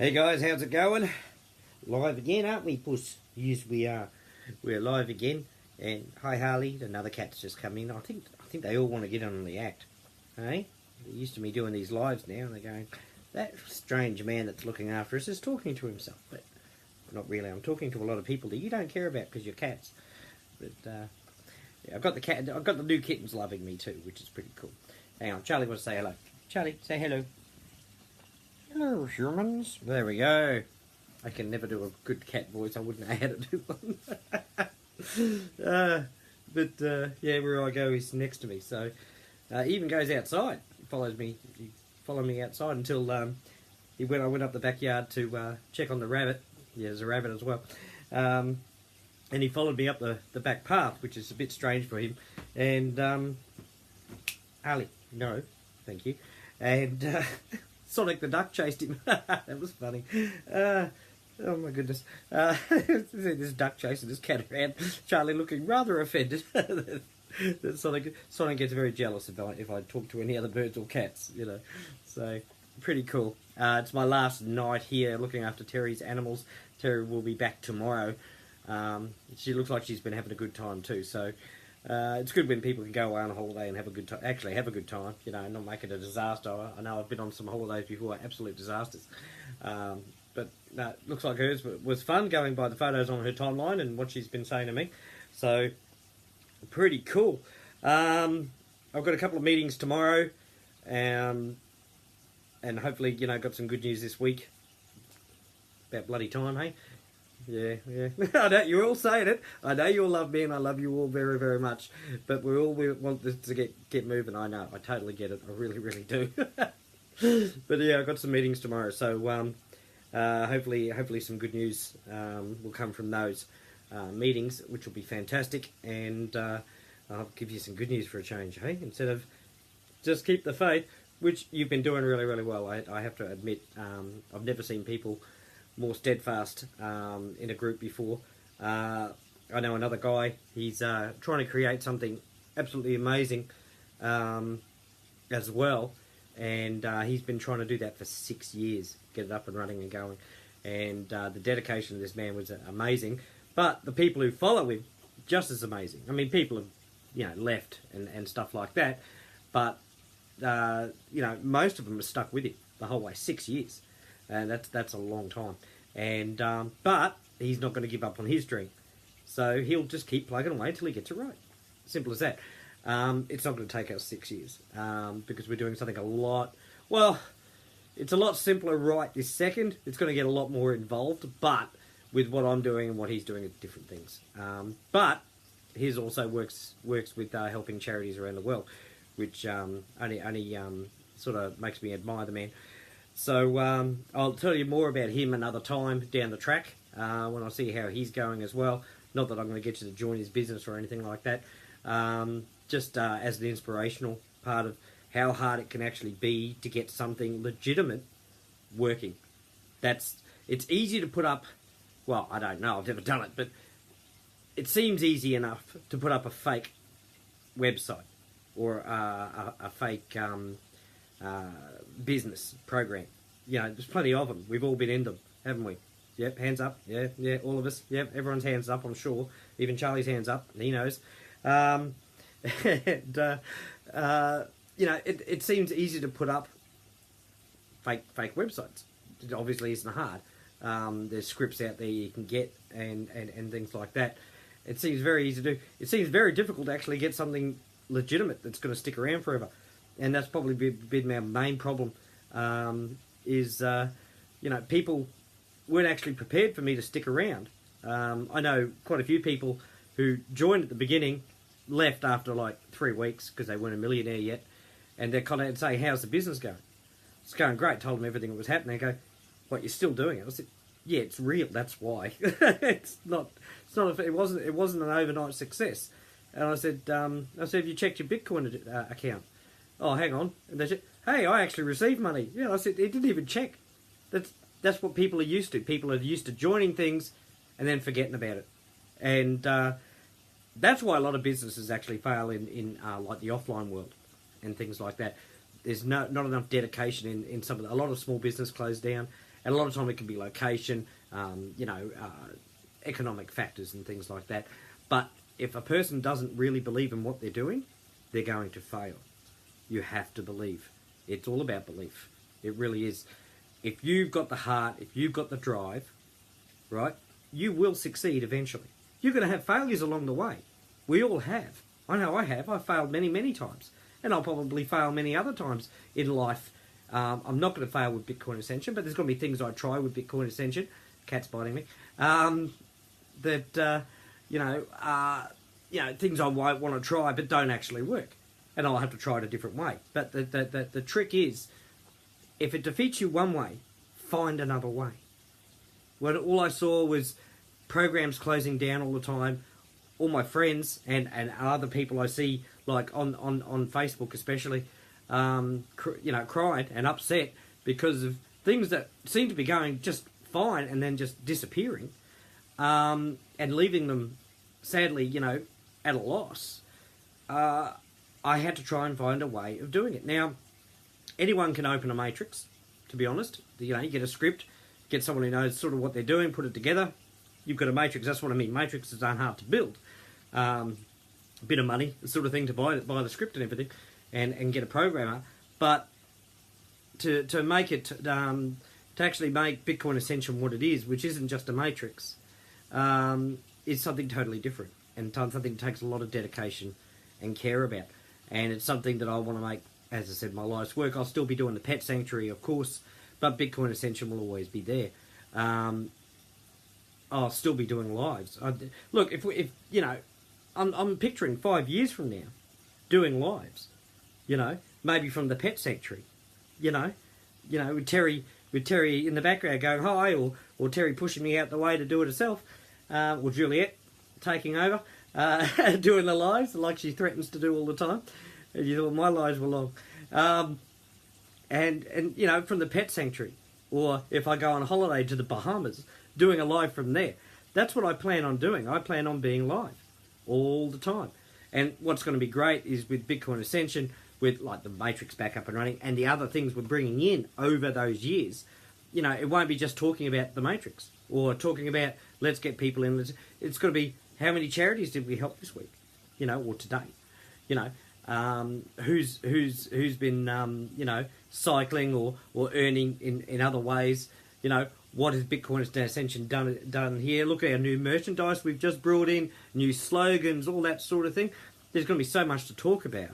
Hey guys, how's it going? Live again, aren't we, puss? Yes, we are. We're live again. And hi, Harley. Another cat's just come in. I think they all want to get on the act. Hey, they're used to me doing these lives now, and they're going, that strange man that's looking after us is talking to himself. But not really. I'm talking to a lot of people that you don't care about because you're cats. But yeah, I've got the new kittens loving me too, which is pretty cool. Hang on, Charlie wants to say hello. Charlie, say hello. Hello, humans. There we go. I can never do a good cat voice. I wouldn't know how to do one. Yeah, where I go, he's next to me. So he even goes outside. He follows me. He followed me outside until I went up the backyard to check on the rabbit. Yeah, there's a rabbit as well. And he followed me up the back path, which is a bit strange for him. And Ali, no, thank you. And Sonic the Duck chased him. That was funny. Oh my goodness. This duck chasing this cat around. Charlie looking rather offended. that Sonic gets very jealous if I talk to any other birds or cats, you know. So, pretty cool. It's my last night here looking after Terry's animals. Terry will be back tomorrow. She looks like she's been having a good time too, so it's good when people can go away on a holiday and have a good time. Actually, have a good time, you know, not make it a disaster. I know I've been on some holidays before, absolute disasters. But no, looks like hers was fun, going by the photos on her timeline and what she's been saying to me. So, pretty cool. I've got a couple of meetings tomorrow, and hopefully, you know, got some good news this week. About bloody time, hey? Yeah. I know you're all saying it. I know you all love me, and I love you all very, very much. But we want this to get moving. I know. I totally get it. I really, really do. But yeah, I've got some meetings tomorrow, so hopefully some good news will come from those meetings, which will be fantastic. And I'll give you some good news for a change, hey? Instead of just keep the faith, which you've been doing really, really well. I have to admit, I've never seen people more steadfast in a group before. I know another guy, he's trying to create something absolutely amazing as well, and he's been trying to do that for 6 years, get it up and running and going, and the dedication of this man was amazing, but the people who follow him, just as amazing. I mean, people have, you know, left and stuff like that, but you know, most of them are stuck with him the whole way, 6 years. And that's a long time. And but he's not going to give up on his dream. So he'll just keep plugging away until he gets it right. Simple as that. It's not going to take us 6 years because we're doing something it's a lot simpler right this second. It's going to get a lot more involved, but with what I'm doing and what he's doing, it's different things. But his also works with helping charities around the world, which only sort of makes me admire the man. So I'll tell you more about him another time down the track when I see how he's going as well. Not that I'm going to get you to join his business or anything like that. Just as an inspirational part of how hard it can actually be to get something legitimate working. It's easy to put up. Well, I don't know. I've never done it, but it seems easy enough to put up a fake website or a fake business program. You know, there's plenty of them. We've all been in them, haven't we? Yep, hands up. Yeah, all of us. Yep, everyone's hands up, I'm sure. Even Charlie's hands up. He knows. And, you know, it seems easy to put up fake websites. It obviously isn't hard. There's scripts out there you can get and things like that. It seems very easy to do. It seems very difficult to actually get something legitimate that's going to stick around forever. And that's probably been our main problem, is, you know, people weren't actually prepared for me to stick around. I know quite a few people who joined at the beginning, left after like 3 weeks because they weren't a millionaire yet, and they're kind of saying, how's the business going? It's going great. Told them everything that was happening. They go, what, you're still doing it? I said, yeah, it's real, that's why. It wasn't an overnight success. And I said, have you checked your Bitcoin account? Oh, hang on. And they said, hey, I actually received money. Yeah, I said, it didn't even check. That's what people are used to. People are used to joining things and then forgetting about it. And that's why a lot of businesses actually fail in like the offline world and things like that. there's not enough dedication in some of a lot of small business closed down, and a lot of time it can be location, economic factors and things like that. But if a person doesn't really believe in what they're doing, they're going to fail. You have to believe. It's all about belief. It really is. If you've got the heart, if you've got the drive, right, you will succeed eventually. You're going to have failures along the way. We all have. I know I have. I've failed many, many times. And I'll probably fail many other times in life. I'm not going to fail with Bitcoin Ascension, but there's going to be things I try with Bitcoin Ascension. Cat's biting me. Things I might want to try but don't actually work. And I'll have to try it a different way. But the trick is, if it defeats you one way, find another way. When all I saw was programs closing down all the time, all my friends and other people I see, like on Facebook especially, cried and upset because of things that seem to be going just fine and then just disappearing, and leaving them, sadly, at a loss. I had to try and find a way of doing it. Now, anyone can open a matrix, to be honest. You get a script, get someone who knows sort of what they're doing, put it together. You've got a matrix. That's what I mean. Matrixes aren't hard to build. A bit of money, the sort of thing to buy the script and everything, and get a programmer. But to make it, to actually make Bitcoin Ascension what it is, which isn't just a matrix, is something totally different, and something that takes a lot of dedication and care about. And it's something that I want to make, as I said, my life's work. I'll still be doing the pet sanctuary, of course, but Bitcoin Ascension will always be there. I'll still be doing lives. Look, if I'm picturing 5 years from now doing lives, maybe from the pet sanctuary, with Terry in the background going hi, or Terry pushing me out the way to do it herself, or Juliet taking over, doing the lives like she threatens to do all the time. And you thought my lives were long. And from the pet sanctuary, or if I go on holiday to the Bahamas, doing a live from there. That's what I plan on doing. I plan on being live all the time. And what's going to be great is with Bitcoin Ascension, with like the matrix back up and running, and the other things we're bringing in over those years, it won't be just talking about the matrix or talking about let's get people in. It's going to be how many charities did we help this week, or today, who's been cycling or earning in other ways, what has Bitcoin Ascension done here? Look at our new merchandise we've just brought in, new slogans, all that sort of thing. There's going to be so much to talk about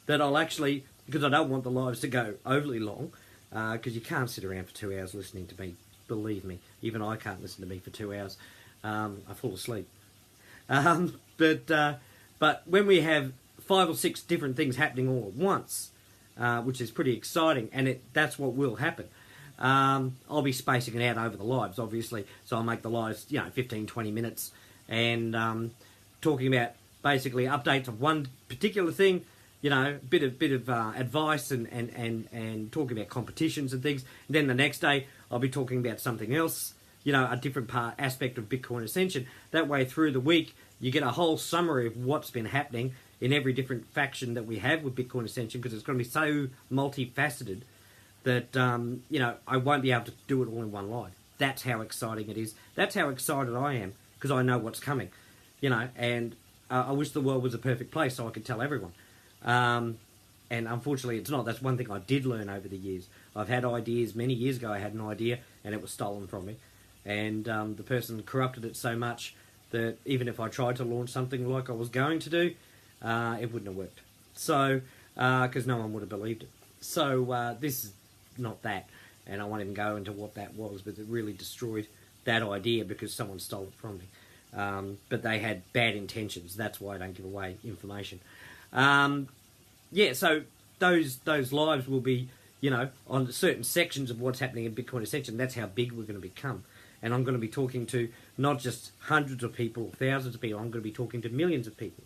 that I'll actually, because I don't want the lives to go overly long, because you can't sit around for 2 hours listening to me. Believe me, even I can't listen to me for 2 hours. I fall asleep. But when we have 5 or 6 different things happening all at once, which is pretty exciting, and that's what will happen. I'll be spacing it out over the lives, obviously, so I'll make the lives, 15, 20 minutes, and talking about basically updates of one particular thing, bit of advice and talking about competitions and things. And then the next day, I'll be talking about something else, a different aspect of Bitcoin Ascension. That way, through the week, you get a whole summary of what's been happening in every different faction that we have with Bitcoin Ascension, because it's going to be so multifaceted that, I won't be able to do it all in one live. That's how exciting it is. That's how excited I am, because I know what's coming, and I wish the world was a perfect place so I could tell everyone. And unfortunately it's not. That's one thing I did learn over the years. I've had ideas. Many years ago I had an idea and it was stolen from me. And the person corrupted it so much that even if I tried to launch something like I was going to do, it wouldn't have worked. So, because no one would have believed it. So this is not that, and I won't even go into what that was, but it really destroyed that idea because someone stole it from me. But they had bad intentions. That's why I don't give away information. So those lives will be, on certain sections of what's happening in Bitcoin Ascension. That's how big we're going to become. And I'm going to be talking to not just hundreds of people, thousands of people. I'm going to be talking to millions of people.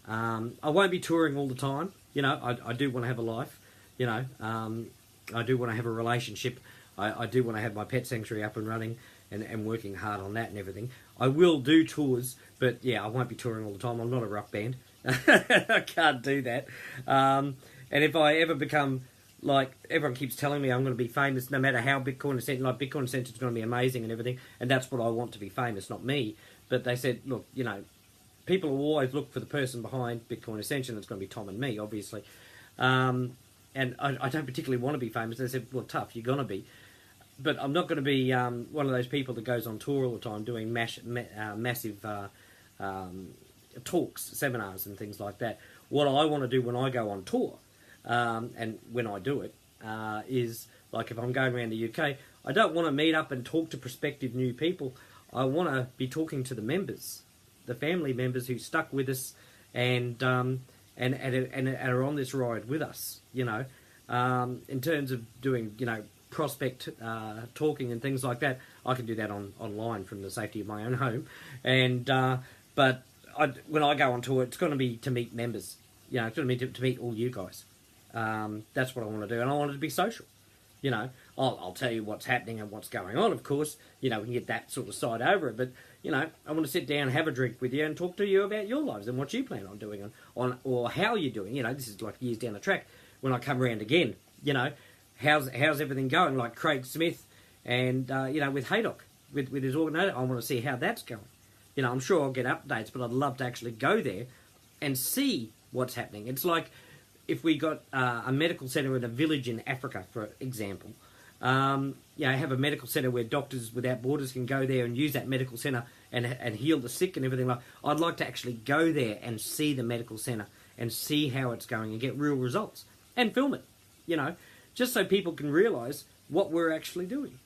I won't be touring all the time. I do want to have a life. I do want to have a relationship. I do want to have my pet sanctuary up and running and working hard on that and everything. I will do tours, but yeah, I won't be touring all the time. I'm not a rock band. I can't do that. And And if I ever become, like, everyone keeps telling me I'm going to be famous no matter how Bitcoin Ascension, like Bitcoin Ascension is going to be amazing and everything, and that's what I want to be famous, not me. But they said, look, you know, people will always look for the person behind Bitcoin Ascension. It's going to be Tom and me, obviously. And I don't particularly want to be famous. They said, well, tough, you're going to be. But I'm not going to be one of those people that goes on tour all the time doing massive talks, seminars and things like that. What I want to do when I go on tour, and when I do it, is, like if I'm going around the UK, I don't want to meet up and talk to prospective new people. I want to be talking to the members, the family members who stuck with us and are on this ride with us, you know. In terms of doing, you know, prospect talking and things like that, I can do that online from the safety of my own home. And but when I go on tour, it's going to be to meet members. You know, it's going to be to meet all you guys. That's what I want to do, and I want it to be social. You know, I'll tell you what's happening and what's going on, of course. You know, we can get that sort of side over it. But, you know, I want to sit down, have a drink with you and talk to you about your lives and what you plan on doing on or how you're doing. You know, this is like years down the track when I come around again. You know, how's everything going? Like Craig Smith and, you know, with Haydock, with his organizer, I want to see how that's going. You know, I'm sure I'll get updates, but I'd love to actually go there and see what's happening. It's like if we got a medical centre in a village in Africa, for example, you know, have a medical centre where Doctors Without Borders can go there and use that medical centre and heal the sick and everything like. I'd like to actually go there and see the medical centre and see how it's going and get real results and film it, you know, just so people can realise what we're actually doing.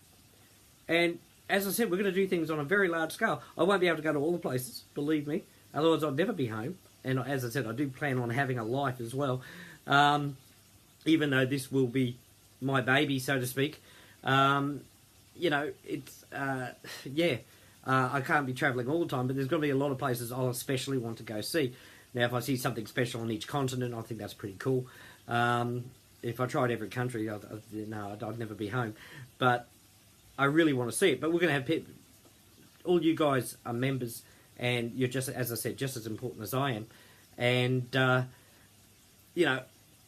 And as I said, we're going to do things on a very large scale. I won't be able to go to all the places, believe me, otherwise I'd never be home. And as I said, I do plan on having a life as well. Even though this will be my baby, so to speak, you know, it's, I can't be travelling all the time, but there's going to be a lot of places I'll especially want to go see. Now, if I see something special on each continent, I think that's pretty cool. If I tried every country, I'd never be home. But I really want to see it. But we're going to have people, all you guys are members, and you're just, as I said, just as important as I am. And, you know,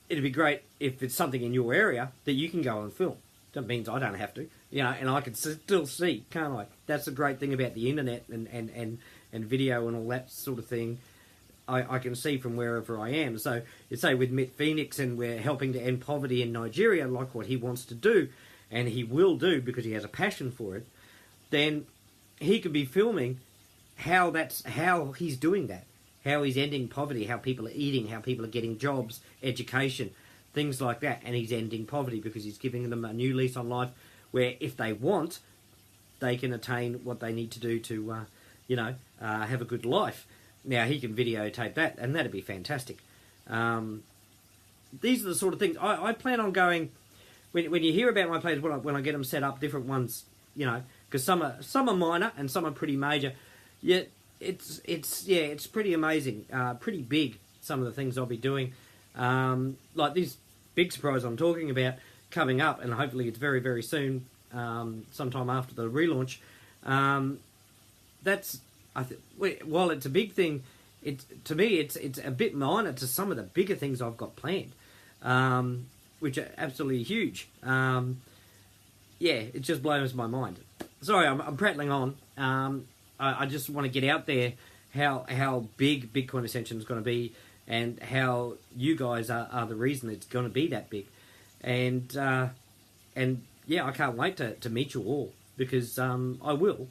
it'd be great if it's something in your area that you can go and film. That means I don't have to, you know, and I can still see, can't I? That's the great thing about the internet and video and all that sort of thing. I can see from wherever I am. So, you say with Mitt Phoenix and we're helping to end poverty in Nigeria, like what he wants to do, and he will do because he has a passion for it, then he could be filming how he's doing that. How he's ending poverty, how people are eating, how people are getting jobs, education, things like that. And he's ending poverty because he's giving them a new lease on life where if they want, they can attain what they need to do to, you know, have a good life. Now, he can videotape that, and that'd be fantastic. These are the sort of things. I plan on going, when you hear about my plans, when I get them set up, different ones, you know, because some are minor and some are pretty major, yet it's pretty amazing, pretty big, some of the things I'll be doing. Like this big surprise I'm talking about coming up, and hopefully it's very, very soon, sometime after the relaunch. While it's a big thing, to me it's a bit minor to some of the bigger things I've got planned, which are absolutely huge. It just blows my mind. Sorry, I'm prattling on. I just want to get out there how big Bitcoin Ascension is going to be and how you guys are the reason it's going to be that big. And I can't wait to meet you all because I will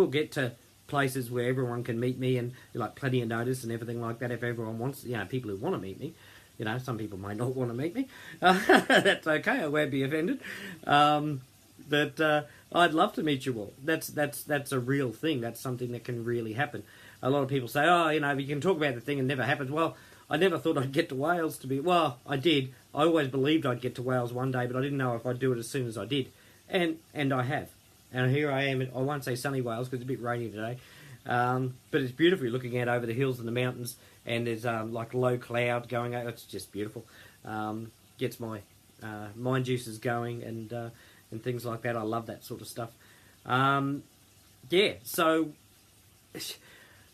get to places where everyone can meet me and like plenty of notice and everything like that if everyone wants, you know, people who want to meet me. You know, some people may not want to meet me. That's okay, I won't be offended. But I'd love to meet you all. That's a real thing. That's something that can really happen. A lot of people say, oh, you know, you can talk about the thing and never happens. Well, I never thought I'd get to Wales well, I did. I always believed I'd get to Wales one day, but I didn't know if I'd do it as soon as I did. And I have. And here I am. I won't say sunny Wales because it's a bit rainy today. But it's beautiful. You're looking out over the hills and the mountains, and there's like low cloud going out. It's just beautiful. Gets my mind juices going and things like that. I love that sort of stuff. So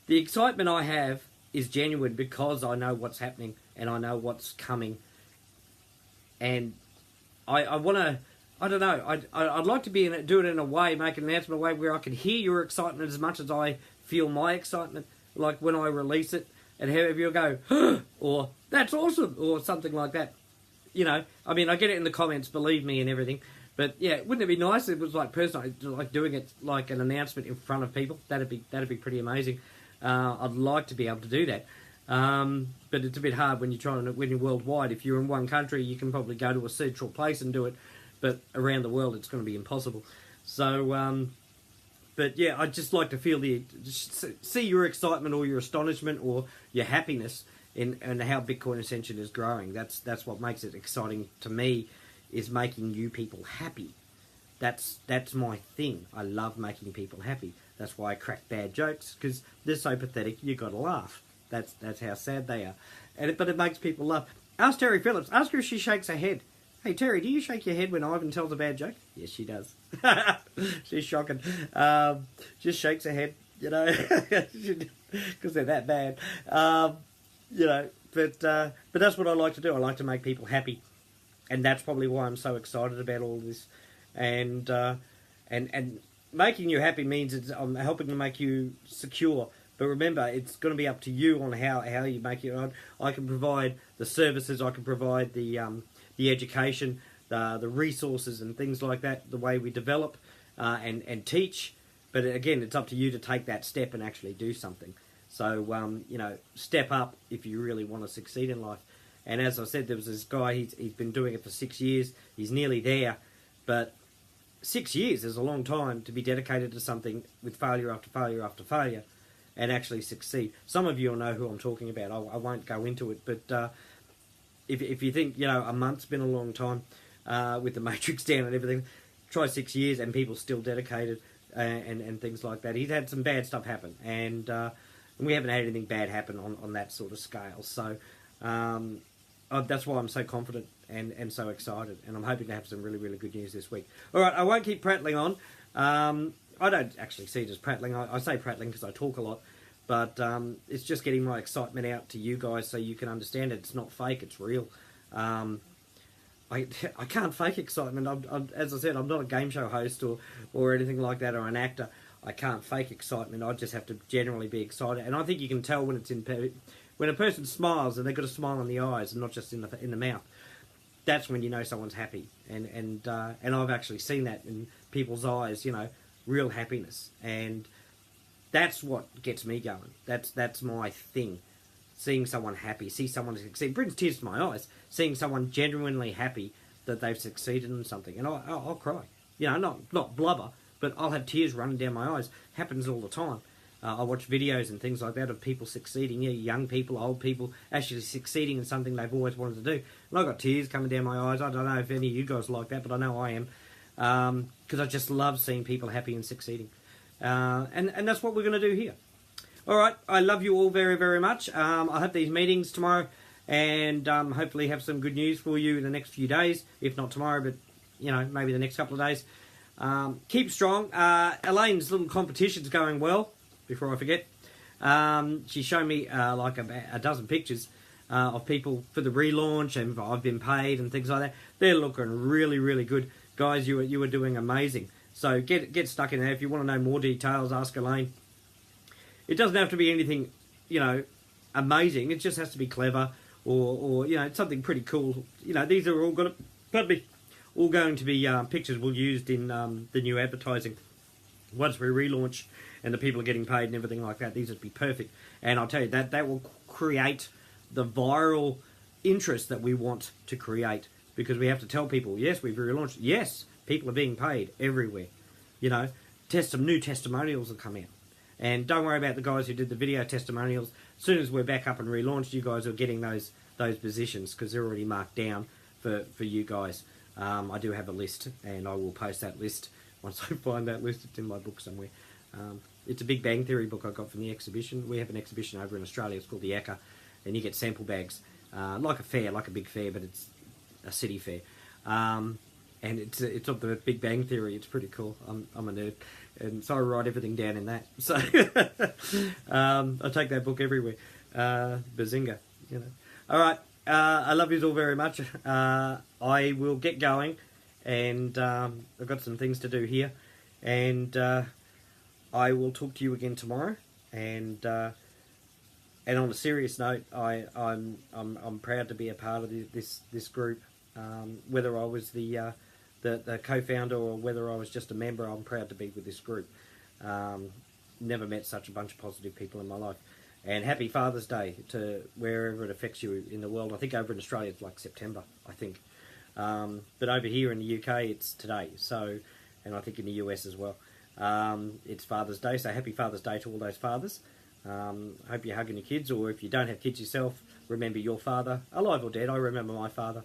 the excitement I have is genuine because I know what's happening and I know what's coming. And I want to, I don't know, I'd like to do it in a way, make an announcement in a way where I can hear your excitement as much as I feel my excitement, like when I release it, and have you go, or that's awesome, or something like that. You know, I mean, I get it in the comments, believe me, and everything. But yeah, wouldn't it be nice if it was like personal, like doing it like an announcement in front of people? That'd be pretty amazing. I'd like to be able to do that. But it's a bit hard when you're worldwide. If you're in one country, you can probably go to a central place and do it, but around the world, it's going to be impossible. So, but yeah, I'd just like to feel see your excitement or your astonishment or your happiness in how Bitcoin Ascension is growing. That's what makes it exciting to me, is making you people happy. That's my thing. I love making people happy. That's why I crack bad jokes, because they're so pathetic. You got to laugh. That's how sad they are. But it makes people laugh. Ask Terry Phillips. Ask her if she shakes her head. Hey Terry, do you shake your head when Ivan tells a bad joke? Yes, she does. She's shocking. Just shakes her head, you know, because they're that bad. You know, but that's what I like to do. I like to make people happy, and that's probably why I'm so excited about all this. And making you happy means I'm helping to make you secure. But remember, it's going to be up to you on how you make it. I can provide the services, I can provide the education, the resources and things like that, the way we develop and teach. But again, it's up to you to take that step and actually do something. So, you know, step up if you really want to succeed in life. And as I said, there was this guy, he's been doing it for 6 years. He's nearly there. But 6 years is a long time to be dedicated to something with failure after failure after failure and actually succeed. Some of you will know who I'm talking about. I won't go into it. But if you think, you know, a month's been a long time with the matrix down and everything, try 6 years and people still dedicated and things like that. He's had some bad stuff happen. And we haven't had anything bad happen on that sort of scale. So that's why I'm so confident and so excited. And I'm hoping to have some really, really good news this week. All right, I won't keep prattling on. I don't actually see it as prattling. I say prattling because I talk a lot. But it's just getting my excitement out to you guys so you can understand it. It's not fake, it's real. I can't fake excitement. As I said, I'm not a game show host or anything like that, or an actor. I can't fake excitement. I just have to generally be excited. And I think you can tell when it's when a person smiles and they've got a smile in the eyes and not just in the mouth. That's when you know someone's happy. And I've actually seen that in people's eyes, you know, real happiness. And that's what gets me going. That's my thing. Seeing someone happy, see someone succeed, it brings tears to my eyes. Seeing someone genuinely happy that they've succeeded in something, and I'll cry. You know, not blubber, but I'll have tears running down my eyes. Happens all the time. I watch videos and things like that of people succeeding, young people, old people, actually succeeding in something they've always wanted to do. And I've got tears coming down my eyes. I don't know if any of you guys like that, but I know I am. Because I just love seeing people happy and succeeding. And that's what we're going to do here. All right, I love you all very, very much. I hope these meetings tomorrow and hopefully have some good news for you in the next few days. If not tomorrow, but, you know, maybe the next couple of days. Keep strong. Elaine's little competition's going well, before I forget. She's shown me like a dozen pictures of people for the relaunch, and I've been paid and things like that. They're looking really, really good. Guys, you are doing amazing. So get stuck in there. If you want to know more details, ask Elaine. It doesn't have to be anything, you know, amazing. It just has to be clever or you know, something pretty cool. You know, these are all going to be pictures we'll use in the new advertising once we relaunch and the people are getting paid and everything like that. These would be perfect. And I'll tell you, that will create the viral interest that we want to create, because we have to tell people, yes, we've relaunched. Yes, people are being paid everywhere. You know, new testimonials will come out. And don't worry about the guys who did the video testimonials. As soon as we're back up and relaunched, you guys are getting those positions because they're already marked down for you guys. I do have a list, and I will post that list once I find that list. It's in my book somewhere. It's a Big Bang Theory book I got from the exhibition. We have an exhibition over in Australia. It's called the ECA, and you get sample bags, like a fair, like a big fair, but it's a city fair. And it's of the Big Bang Theory. It's pretty cool. I'm a nerd, and so I write everything down in that. So I take that book everywhere. Bazinga, you know. All right. I love you all very much. I'll I will get going, and I've got some things to do here, and I will talk to you again tomorrow. And on a serious note, I'm proud to be a part of this group. Whether I was the co-founder or whether I was just a member, I'm proud to be with this group. Never met such a bunch of positive people in my life. And happy Father's Day to wherever it affects you in the world. I think over in Australia it's like September, I think. But over here in the UK it's today. So, and I think in the US as well. It's Father's Day, so happy Father's Day to all those fathers. Hope you're hugging your kids, or if you don't have kids yourself, remember your father, alive or dead. I remember my father.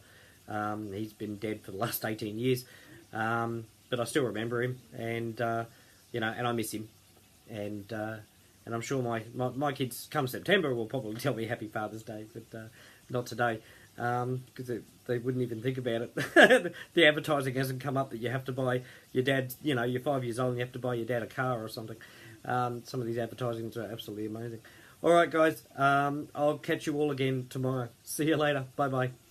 He's been dead for the last 18 years. But I still remember him, and and I miss him. And I'm sure my kids come September will probably tell me Happy Father's Day, but not today, because they wouldn't even think about it. The advertising hasn't come up that you have to buy your dad, you're 5 years old and you have to buy your dad a car or something. Some of these advertisings are absolutely amazing. All right, guys, I'll catch you all again tomorrow. See you later. Bye-bye.